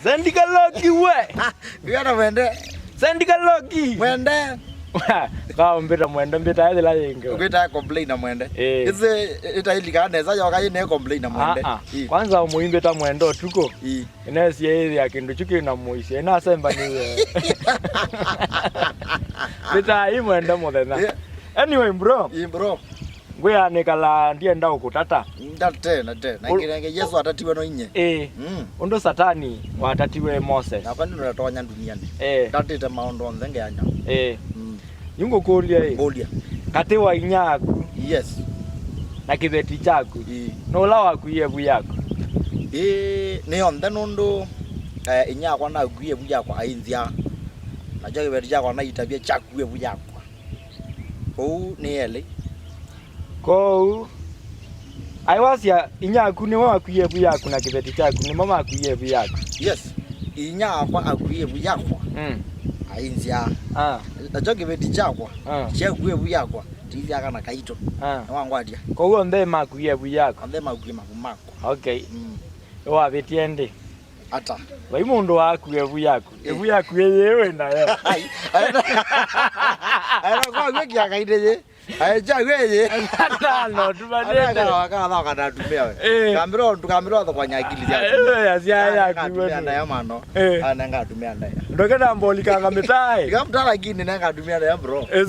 Sendi kaloki we. Gana mwende. Sendi kaloki. Mwende. Kau mbita ile la yengo. Ukita complain na mwende. Ise itailika neza yoka ine complain na mwende. Kwanza umuimbe ta mwendo tuko. Inesi yeye akindu chuki na muisi. Ina semba niwe. Bita hii mwendo modena. Anyway bro. Bro. Ngwe anikala ndiye ndao kutata. Ndate. Na ngirenge Yesu atatiwe no inye. Undo satani watatiwe Moses. Na kwani unatonya duniani. Ndatete maondo nzenge anya. Yungo kulia Kulia. Kati wa inyaku. Yes. Na kibeti chaku. No la wa kuyebu yako. Ni onda nondo inyakwa na kuyebu yako ainzia. Na joge beti chako na itabia chaku yebu yako. Ko ni ele. Ko aiwasia inyaku ni wa kuyebu yako na kibeti chaku ni mama kuyebu yako. Yes. Inyakwa akuyebu yako. Ainzia. Najoge beti chako. Chakuyebu yako. Tizi aka na kaito. Na wangwadia. Ko huo ndema kuyebu yako. Ndema kuyema kumako. Okay. Wa betiende. Ata. Wai mundu waku ebu yako. Ebu yako yewe nayo. Ana kwa gweki akaiteje. Aja gweje. Atano tumadende. Kana kana tumia we. Kamero kwa nyakili ya. Asia ya kuwe. Ana ya mano. Ana ngatumia ndaya. Ndokenda mboli kanga mitai. Ngamtala gini na ngatumia ndaya bro.